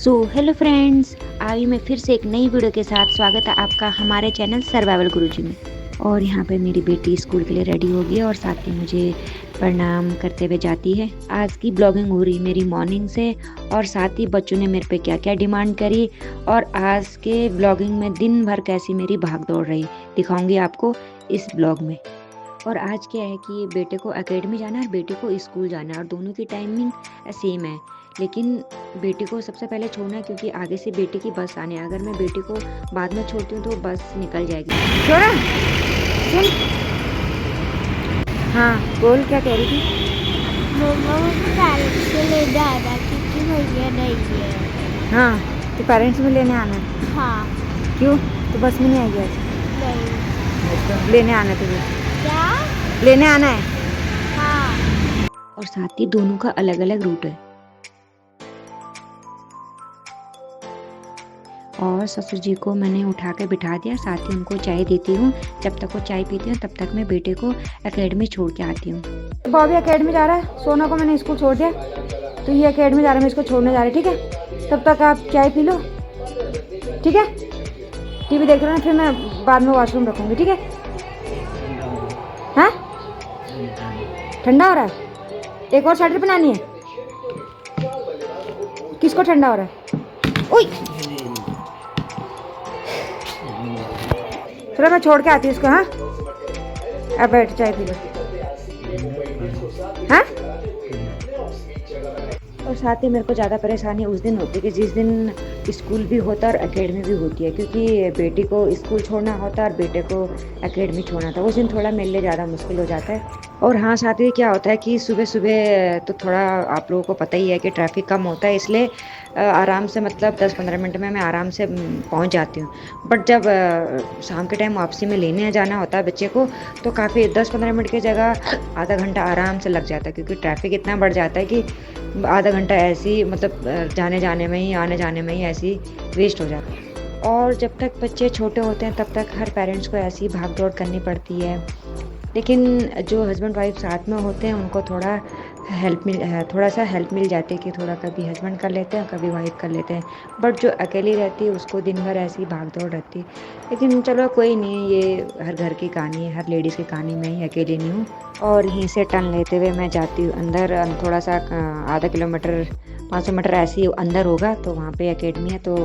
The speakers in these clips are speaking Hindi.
हेलो फ्रेंड्स, आज मैं फिर से एक नई वीडियो के साथ स्वागत है आपका हमारे चैनल सर्वाइवल गुरुजी में। और यहाँ पे मेरी बेटी स्कूल के लिए रेडी हो गई है और साथ ही मुझे प्रणाम करते हुए जाती है। आज की ब्लॉगिंग हो रही मेरी मॉर्निंग से और साथ ही बच्चों ने मेरे पे क्या क्या डिमांड करी और आज के ब्लॉगिंग में दिन भर कैसी मेरी भाग दौड़ रही दिखाऊंगी आपको इस ब्लॉग में। और आज क्या है कि बेटे को एकेडमी जाना है और बेटे को स्कूल जाना है और दोनों की टाइमिंग सेम है, लेकिन बेटी को सबसे पहले छोड़ना है क्योंकि आगे से बेटे की बस आने है। अगर मैं बेटे को बाद में छोड़ती हूँ तो बस निकल जाएगी। छोड़ा सुन, हाँ बोल, क्या कह रही थी? मम्मा मुझे पेरेंट्स को ले जाना क्योंकि भैया नहीं है। हाँ तो पेरेंट्स में लेने आना है। हाँ। क्यों? तो बस में नहीं आएगी आज? नहीं। लेने आना है तुझे? क्या? लेने आना है। हाँ। और साथ ही दोनों का अलग अलग रूट है। और ससुर जी को मैंने उठा के बिठा दिया, साथ ही उनको चाय देती हूँ। जब तक वो चाय पीती हूँ तब तक मैं बेटे को एकेडमी छोड़ के आती हूँ। बॉबी एकेडमी जा रहा है, सोना को मैंने स्कूल छोड़ दिया तो ये एकेडमी जा रहा है, मैं इसको छोड़ने जा रही, ठीक है? तब तक आप चाय पी लो, ठीक है? टीवी देख रहे हो ना, फिर मैं बाद में वॉशरूम रखूँगी, ठीक है? हाँ ठंडा हो रहा है, एक और स्वेटर पहनानी है। किसको ठंडा हो रहा है? ओए चलो मैं छोड़ के आती हूँ इसको। हाँ अब बैठ चाय पी लो। हाँ और साथ ही मेरे को ज़्यादा परेशानी उस दिन होती है कि जिस दिन स्कूल भी होता है और एकेडमी भी होती है, क्योंकि बेटी को स्कूल छोड़ना होता है और बेटे को एकेडमी छोड़ना था। उस दिन थोड़ा मेरे लिए ज़्यादा मुश्किल हो जाता है। और हाँ साथ ही क्या होता है कि सुबह सुबह तो थोड़ा आप लोगों को पता ही है कि ट्रैफिक कम होता है, इसलिए आराम से मतलब 10-15 मिनट में मैं आराम से पहुंच जाती हूँ। बट जब शाम के टाइम वापसी में लेने जाना होता है बच्चे को तो काफ़ी 10-15 मिनट की जगह आधा घंटा आराम से लग जाता है, क्योंकि ट्रैफिक इतना बढ़ जाता है कि आधा घंटा ऐसे ही मतलब जाने जाने में ही आने जाने में ही ऐसे ही वेस्ट हो जाता है। और जब तक बच्चे छोटे होते हैं तब तक हर पेरेंट्स को ऐसी भाग दौड़ करनी पड़ती है, लेकिन जो हस्बैंड वाइफ साथ में होते हैं उनको थोड़ा सा हेल्प मिल जाती है कि थोड़ा कभी हस्बैंड कर लेते हैं कभी वाइफ कर लेते हैं। बट जो अकेली रहती है उसको दिन भर ऐसी भाग दौड़ रहती है। लेकिन चलो कोई नहीं, ये हर घर की कहानी है, हर लेडीज़ की कहानी, मैं ही अकेली नहीं हूँ। और यहीं से टर्न लेते हुए मैं जाती हूँ अंदर, थोड़ा सा आधा किलोमीटर 500 मीटर ऐसे ही अंदर होगा तो वहाँ पे एकेडमी है, तो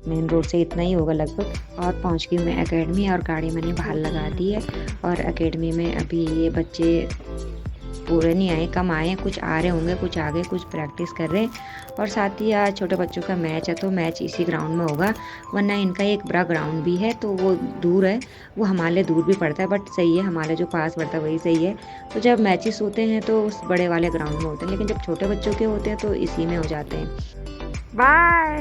मेन रोड से इतना ही होगा लगभग। और पहुँच गई मैं एकेडमी और गाड़ी मैंने बाहर लगा दी है। और एकेडमी में अभी ये बच्चे पूरे नहीं आए, कम आए, कुछ आ रहे होंगे, कुछ आ गए, कुछ प्रैक्टिस कर रहे हैं। और साथ ही आज छोटे बच्चों का मैच है तो मैच इसी ग्राउंड में होगा, वरना इनका एक बड़ा ग्राउंड भी है तो वो दूर है, वो हमारे दूर भी पड़ता है, बट सही है हमारे जो पास पड़ता है वही सही है। तो जब मैचेस होते हैं तो उस बड़े वाले ग्राउंड में होते हैं, लेकिन जब छोटे बच्चों के होते हैं तो इसी में हो जाते हैं। बाय।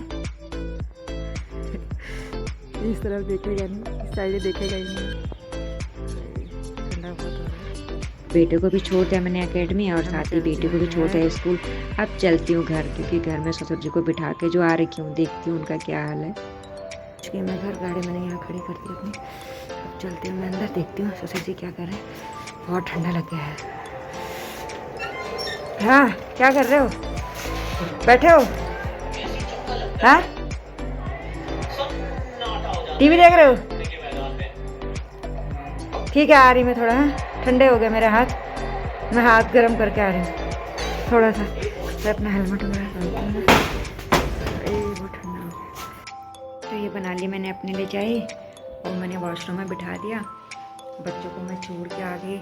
इस तरफ देखेगा नहीं, इस साइड देखेगा ही नहीं। बेटे को भी छोड़ दिया मैंने एकेडमी और साथ ही बेटे को भी छोड़ दिया स्कूल। अब चलती हूँ घर, क्योंकि घर में ससुर जी को बिठा के जो आ रखी हूँ, देखती हूँ उनका क्या हाल है। मैं घर गाड़ी मैंने यहाँ खड़ी कर दी अपनी। अब चलती हूँ मैं अंदर, देखती हूँ ससुर जी क्या कर रहे हैं। बहुत ठंडा लग गया है। हाँ क्या कर रहे हो? बैठे हो? हाँ टीवी देख रहे हो? ठीक है आ रही मैं थोड़ा। हाँ ठंडे हो गए मेरे हाथ, मैं हाथ गर्म करके आ रही हूँ थोड़ा सा। मैं अपना हेलमेट वगैरह डालती हूँ, वो ठंडा हो गया। तो ये बना ली मैंने अपने लिए चाय और मैंने वॉशरूम में बिठा दिया। बच्चों को मैं छोड़ के आ गई,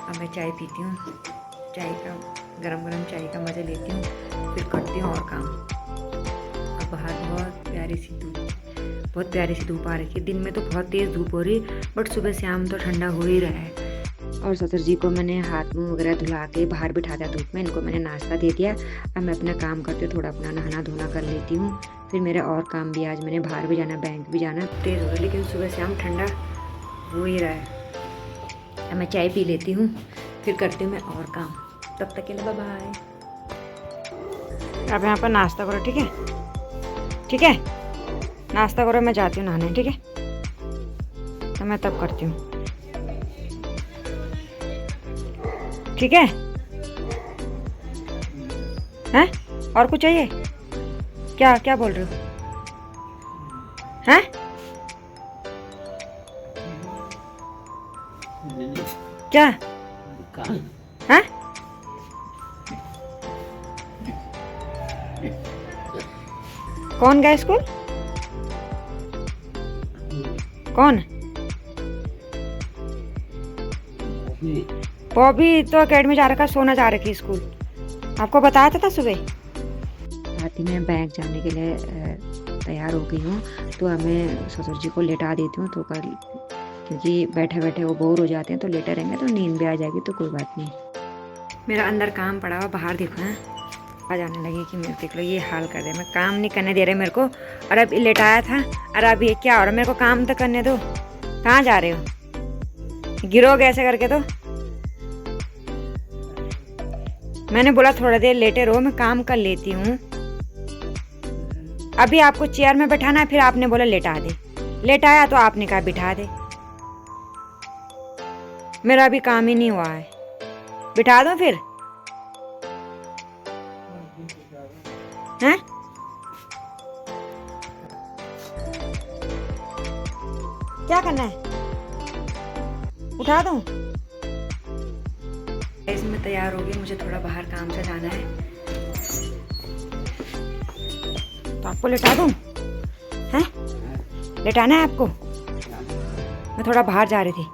अब मैं चाय पीती हूँ, चाय का गरम गरम चाय का मज़ा लेती हूँ, फिर करती हूँ और काम। अब बाहर बहुत प्यारी सी धूप आ रही है। दिन में तो बहुत तेज़ धूप हो रही है, बट सुबह शाम तो ठंडा हो ही रहा है। और ससुर जी को मैंने हाथ मुंह वगैरह धुला के बाहर बिठा दिया धूप में, इनको मैंने नाश्ता दे दिया। अब मैं अपना काम करते थोड़ा अपना नहाना धोना कर लेती हूँ, फिर मेरे और काम भी, आज मैंने बाहर भी जाना, बैंक भी जाना। तेज़ हो रहा है लेकिन सुबह शाम ठंडा हो ही रहा है। अब मैं चाय पी लेती हूँ, फिर करती हूँ मैं और काम। तब तक के लिए बाय बाय। अब यहाँ पर नाश्ता करो, ठीक है? ठीक है नाश्ता करो, मैं जाती हूँ नहाने, ठीक है? तो मैं तब करती हूँ, ठीक है? हैं और कुछ चाहिए? क्या क्या बोल रहे हो? हैं? क्या? हैं? कौन गया स्कूल? कौन? बॉबी तो एकेडमी जा रखा, सोना जा रखी स्कूल। आपको बताया था सुबह। साथ ही मैं बैंक जाने के लिए तैयार हो गई हूँ, तो अब मैं ससुर जी को लेटा देती हूँ तो कल, क्योंकि बैठे बैठे वो बोर हो जाते हैं, तो लेटे रहेंगे तो नींद भी आ जाएगी, तो कोई बात नहीं। मेरा अंदर काम पड़ा हुआ, बाहर देखो है, आ जाने लगे कि मेरे देख लो ये हाल कर दे, मैं काम नहीं करने दे रहे मेरे को। और अब लेटाया था, और अब ये क्या हो रहा है, मेरे को काम तो करने दो। कहाँ जा रहे हो? गिरोगे ऐसे करके तो। मैंने बोला थोड़ा देर लेटे रहो, मैं काम कर लेती हूँ। अभी आपको चेयर में बैठाना है, फिर आपने बोला लेटा दे। लेटाया तो आपने कहा बिठा दे। मेरा अभी काम ही नहीं हुआ है, बिठा दो फिर। हैं? क्या करना है? उठा दूं? इसमें तैयार हो गई, मुझे थोड़ा बाहर काम से जाना है, तो आपको लेटा दूं? हैं? लेटाना है आपको? मैं थोड़ा बाहर जा रही थी,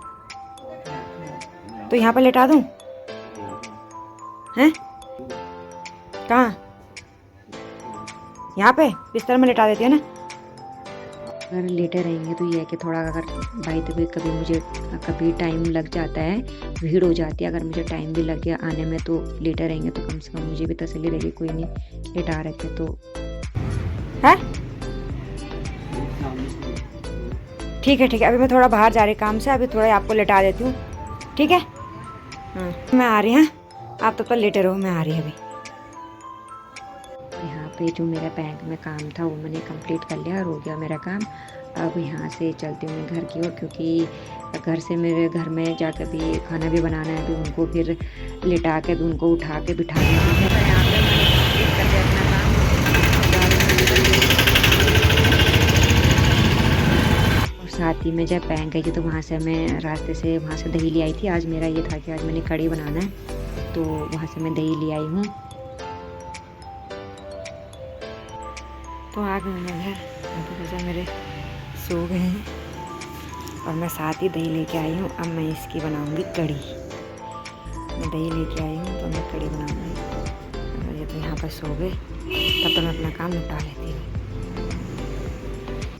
तो यहाँ पर लेटा दूं? हैं? कहाँ? यहाँ पे बिस्तर में लेटा देती है ना। अगर लेटे रहेंगे तो ये है कि थोड़ा, अगर भाई तो कभी मुझे कभी टाइम लग जाता है, भीड़ हो जाती है, अगर मुझे टाइम भी लग गया आने में, तो लेटे रहेंगे तो कम से कम मुझे भी तसल्ली रहेगी, कोई नहीं लेटा रखे तो है। ठीक है ठीक है, अभी मैं थोड़ा बाहर जा रही काम से, अभी थोड़ा आपको लेटा देती हूँ, ठीक है? हाँ मैं आ रही हूँ, आप तब तक लेटे रहो, मैं आ रही अभी। यहाँ पे जो मेरा बैंक में काम था वो मैंने कंप्लीट कर लिया और हो गया मेरा काम। अब यहाँ से चलती हूँ मैं घर की ओर, क्योंकि घर से मेरे घर में जाकर भी खाना भी बनाना है, भी उनको फिर लिटा के भी उनको उठा के बिठा है। यहाँ पे मैंने कंप्लीट कर दिया अपना काम। और साथ ही में जब बैंक गई थी तो वहाँ से मैं रास्ते से वहाँ से दही ले आई थी। आज मेरा ये था कि आज मैंने कढ़ी बनाना है, तो वहाँ से मैं दही ले आई हूँ। तो आ गई मैं घर, अभी वजह मेरे सो गए हैं और मैं साथ ही दही लेके आई हूँ। अब मैं इसकी बनाऊँगी कढ़ी। मैं दही लेके आई हूँ तो मैं कढ़ी बनाऊँगी। अगर ये तो यहाँ पर सो गए, तब तो मैं अपना काम निपटा लेती हूँ।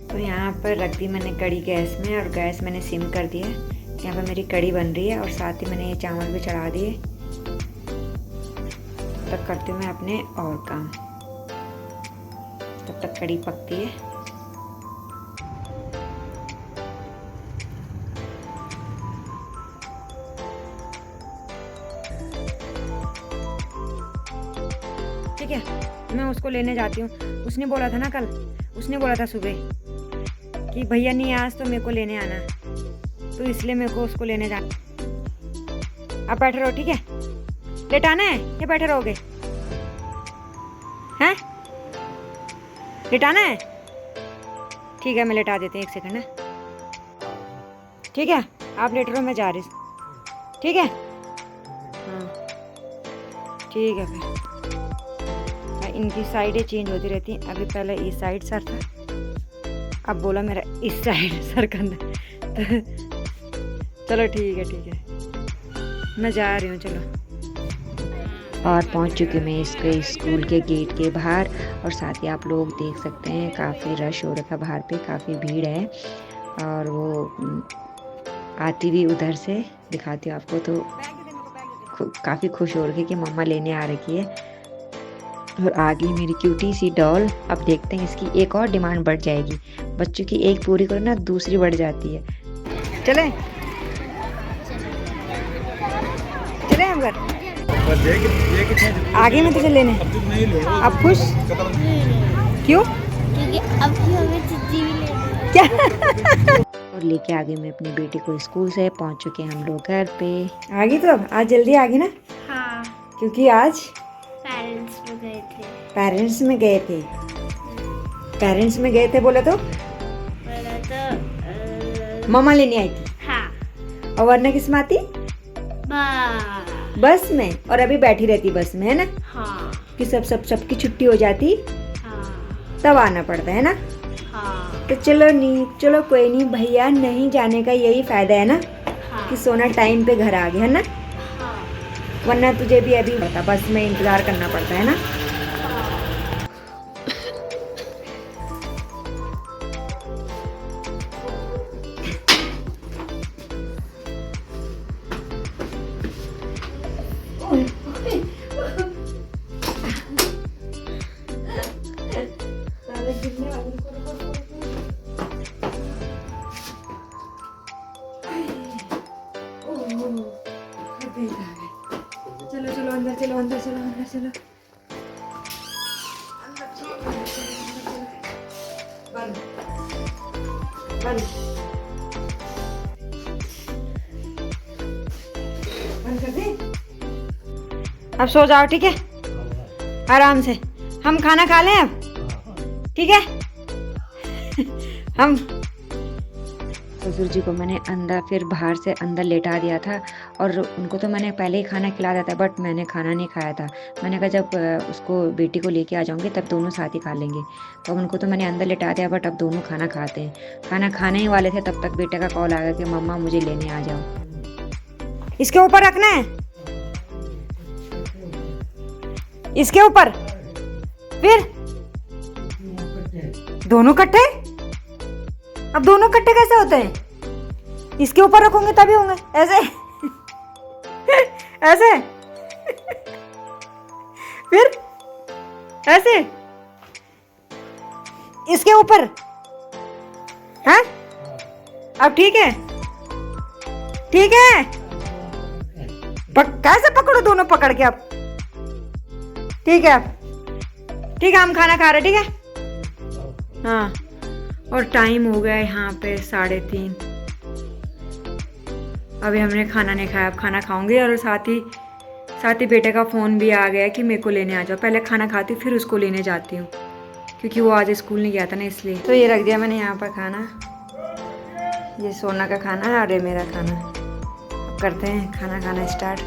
तो यहाँ पर रख दी मैंने कढ़ी गैस में, और गैस मैंने सिम कर दिया। यहाँ पर मेरी कढ़ी बन रही है और साथ ही मैंने ये चावल भी चढ़ा दिए। तब करती हूँ मैं अपने और काम, तब तक कढ़ी पकती है। ठीक है, मैं उसको लेने जाती हूँ। उसने बोला था ना कल, उसने बोला था सुबह कि भैया नहीं आज तो मेरे को लेने आना, तो इसलिए मेरे को उसको लेने जाना। आप बैठे रहो, ठीक है? लेटाना है या बैठे रहोगे? हैं? लेटाना है? ठीक है, मैं लेटा देती हूँ, 1 सेकंड है। ठीक है, आप लेट रहो, मैं जा रही हूँ, ठीक है? हाँ ठीक है। फिर इनकी साइडें चेंज होती रहती हैं। अभी पहले इस साइड सर था, अब बोला मेरा इस साइड सर करना। चलो ठीक है, मैं जा रही हूँ, चलो। और पहुंच चुकी मैं इसके स्कूल के गेट के बाहर, और साथ ही आप लोग देख सकते हैं काफ़ी रश हो रखा बाहर पे, काफ़ी भीड़ है। और वो आती भी उधर से, दिखाती हूँ आपको, तो काफ़ी खुश हो रही कि मम्मा लेने आ रही है। और आ गई मेरी क्यूटी सी डॉल। अब देखते हैं इसकी एक और डिमांड बढ़ जाएगी। बच्चों की एक पूरी करो ना, दूसरी बढ़ जाती है। चले हम घर, आगे में तुझे लेने। अब खुश क्यों? क्योंकि अब हमें छुट्टी भी लेनी क्या? और लेके आ गई मैं अपनी बेटी को स्कूल से। पहुंच चुके हैं हम लोग घर पे। आ गई? तो अब आज जल्दी आ गई ना? हाँ, क्योंकि आज पेरेंट्स में गए थे। पेरेंट्स में गए थे। पेरेंट्स में गए थे बोले तो मम्मा लेने आई थी। हाँ। और वरना किस में आती? बस में। और अभी बैठी रहती बस में, है ना? हाँ। कि सबकी छुट्टी हो जाती, हाँ। तब आना पड़ता है ना? हाँ। तो चलो कोई नहीं भैया, नहीं जाने का यही फायदा है ना। हाँ। कि सोना टाइम पे घर आ गया, है ना? हाँ। वरना तुझे भी अभी पता बस में इंतजार करना पड़ता है ना। चलो अंदर चलो। बंद कर दे। अब सो जाओ, ठीक है? आराम से। हम खाना खा लें अब, ठीक है? हम ससुर जी को मैंने अंदर फिर बाहर से अंदर लेटा दिया था, और उनको तो मैंने पहले ही खाना खिला दिया था, बट मैंने खाना नहीं खाया था। मैंने कहा जब उसको बेटी को लेके आ जाऊंगी तब दोनों साथ ही खा लेंगे। तो उनको तो मैंने अंदर लेटा दिया, बट अब दोनों खाना खाते हैं। खाना खाने ही वाले थे तब तक बेटे का कॉल आ गया कि मम्मा मुझे लेने आ जाओ। इसके ऊपर रखना है, इसके ऊपर। फिर दोनों कट्टे। अब दोनों कट्टे कैसे होते हैं? इसके ऊपर रखोगे तभी होंगे ऐसे। ऐसे। फिर ऐसे इसके ऊपर। हाँ अब ठीक है, ठीक है। कैसे पकड़ो दोनों पकड़ के अब? ठीक है अब, ठीक है हम खाना खा रहे, ठीक है? हाँ। और टाइम हो गया है यहाँ पे 3:30। अभी हमने खाना नहीं खाया, अब खाना खाऊंगी। और साथ ही बेटे का फ़ोन भी आ गया कि मेरे को लेने आ जाओ। पहले खाना खाती हूँ फिर उसको लेने जाती हूँ, क्योंकि वो आज स्कूल नहीं गया था ना, इसलिए। तो ये रख दिया मैंने यहाँ पर खाना। ये सोना का खाना है और ये मेरा खाना। अब करते हैं खाना खाना स्टार्ट।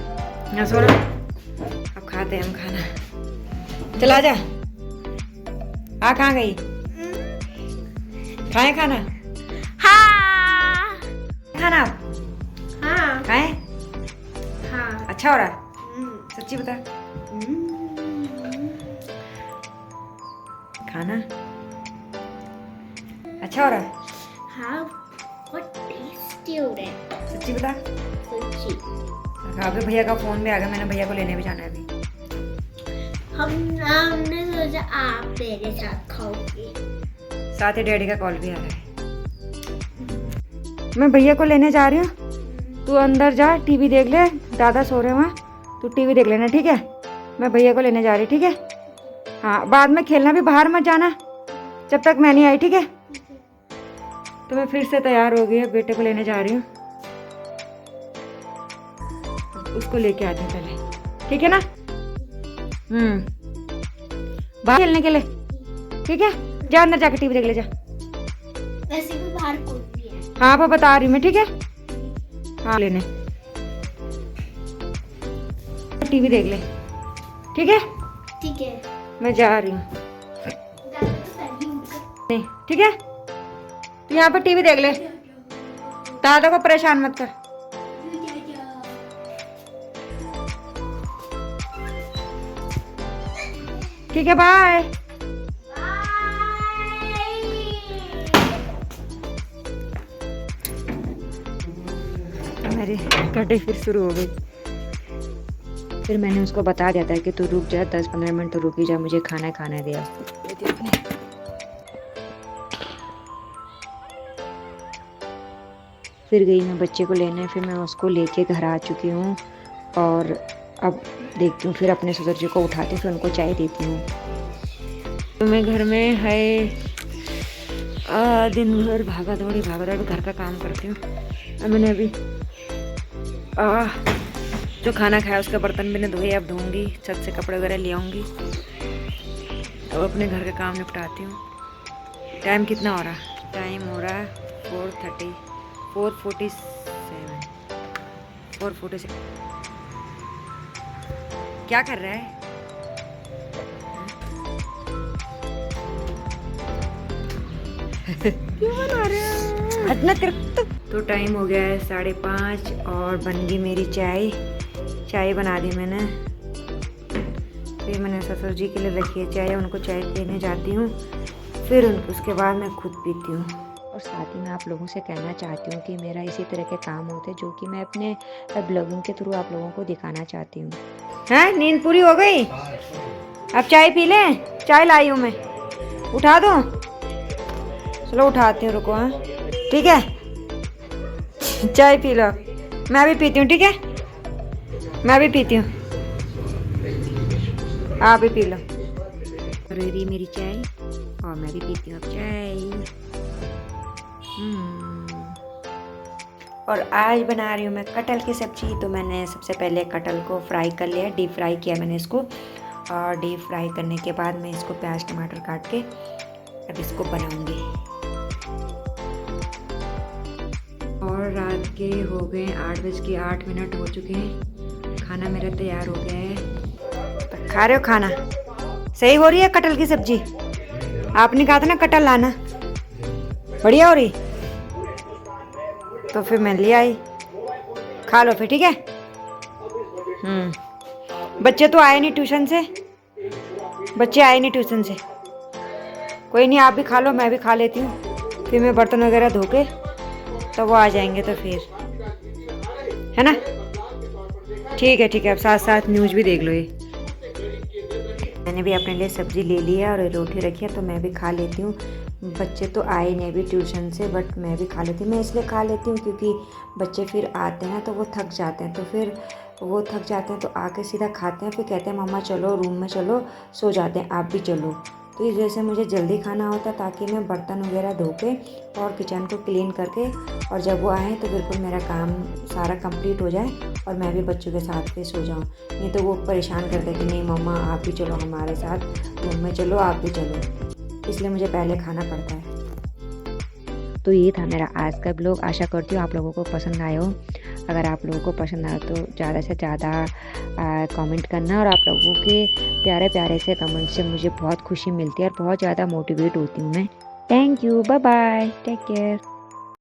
ना सोना, अब खाते हैं हम खाना। चला जा। कहाँ गई? खाए खाना? हाँ। खाना? हाँ। खाए? हाँ। अच्छा हो रहा? सच्ची बता। खाना अच्छा हो रहा है? हाँ, बहुत टेस्टी हो रहा है। सच्ची बता। सच्ची। अभी भैया का फोन भी आ गया, मैंने भैया को लेने भी जाना है अभी। हमने सोचा आप मेरे साथ खाओगे। साथ ही डैडी का कॉल भी आ रहा है। मैं भैया को लेने जा रही हूँ, तू अंदर जा, टीवी देख ले। दादा सो रहे हैं वहाँ, तू टीवी देख लेना, ठीक है? मैं भैया को लेने जा रही, ठीक है? हाँ, बाद में खेलना भी, बाहर मत जाना जब तक मैं नहीं आई, ठीक है? तो मैं फिर से तैयार हो गई, बेटे को लेने जा रही हूँ। उसको लेके आते हैं पहले, ठीक है ना? बाहर खेलने के लिए, ठीक है? जा अंदर जाके टीवी देख ले जा। वैसे भी बाहर कौन भी है? हाँ वो बता रही मैं, ठीक है? हाँ लेने टीवी देख ले, ठीक है? ठीक है, मैं जा रही हूँ। नहीं ठीक है, तू यहाँ पर टीवी देख ले, दादा को परेशान मत कर। ठीक है, बाय। मेरी गड्डी फिर शुरू हो गई। फिर मैंने उसको बता दिया था कि तू रुक जा, 10-15 मिनट तो रुक ही जा, मुझे खाना खाने दिया। फिर गई मैं बच्चे को लेने, फिर मैं उसको लेके घर आ चुकी हूँ। और अब देखती हूँ, फिर अपने ससुर जी को उठाती हूँ, फिर उनको चाय देती हूँ। तो मैं घर में है दिन भर भागा दौड़ी घर का काम करती हूँ। अब मैंने अभी जो खाना खाया उसके बर्तन भी नहीं धोए, अब धोऊंगी, छत से कपड़े वगैरह ले आऊँगी, अब अपने घर का काम निपटाती हूँ। टाइम कितना हो रहा? टाइम हो रहा है 4:47 4:47। क्या कर रहा है? क्यों बना रहे हो? हटना तेरे तो टाइम हो गया है 5:30 और बन गई मेरी चाय। चाय बना दी मैंने, फिर मैंने ससुर जी के लिए रखी है चाय, उनको चाय पीने जाती हूँ, फिर उसके बाद मैं खुद पीती हूँ। और साथ ही मैं आप लोगों से कहना चाहती हूँ कि मेरा इसी तरह के काम होते हैं जो कि मैं अपने ब्लॉगिंग के थ्रू आप लोगों को दिखाना चाहती हूँ। हैं, नींद पूरी हो गई? अब चाय पी लें? चाय लाई हूँ मैं, उठा दूँ? चलो उठाती हूँ, रुको। हाँ ठीक है, चाय पी लो, मैं भी पीती हूँ। ठीक है, मैं भी पीती हूँ, आप भी पी लो। रेडी मेरी चाय और मैं भी पीती हूँ अब चाय। और आज बना रही हूँ मैं कटहल की सब्जी। तो मैंने सबसे पहले कटहल को फ्राई कर लिया, डीप फ्राई किया मैंने इसको, और डीप फ्राई करने के बाद मैं इसको प्याज टमाटर काट के अब इसको बनाऊंगी। और रात के हो गए 8:08 हो चुके हैं। खाना मेरा तैयार हो गया है। तो खा रहे हो खाना? सही हो रही है कटहल की सब्जी? आपने कहा था ना कटहल लाना, बढ़िया हो रही, तो फिर मैं ले आई, खा लो फिर। ठीक है। बच्चे तो आए नहीं ट्यूशन से, बच्चे आए नहीं ट्यूशन से। कोई नहीं, आप भी खा लो, मैं भी खा लेती हूँ, फिर मैं बर्तन वगैरह धो के तो वो आ जाएंगे, तो फिर है ना। ठीक है ठीक है, अब साथ साथ न्यूज़ भी देख लो। ये मैंने भी अपने लिए सब्जी ले ली है और रोटी रखी है, तो मैं भी खा लेती हूँ। बच्चे तो आए नहीं अभी ट्यूशन से, बट मैं भी खा लेती हूँ। मैं इसलिए खा लेती हूँ क्योंकि बच्चे फिर आते हैं तो वो थक जाते हैं, तो फिर वो थक जाते हैं तो आके सीधा खाते हैं, फिर कहते हैं मम्मा चलो रूम में, चलो सो जाते हैं, आप भी चलो। तो इस वजह से मुझे जल्दी खाना होता है ताकि मैं बर्तन वगैरह धो के और किचन को क्लीन करके, और जब वो आए तो बिल्कुल मेरा काम सारा कंप्लीट हो जाए और मैं भी बच्चों के साथ फिर सो जाऊँ। नहीं तो वो परेशान करते हैं कि नहीं मम्मा आप भी चलो हमारे साथ रूम में, चलो आप भी चलो, इसलिए मुझे पहले खाना पड़ता है। तो ये था मेरा आज का ब्लॉग। आशा करती हूँ आप लोगों को पसंद आया हो। अगर आप लोगों को पसंद आया तो ज़्यादा से ज़्यादा कमेंट करना, और आप लोगों के प्यारे प्यारे से कमेंट से मुझे बहुत खुशी मिलती है और बहुत ज़्यादा मोटिवेट होती हूँ मैं। Thank you, bye bye, take care.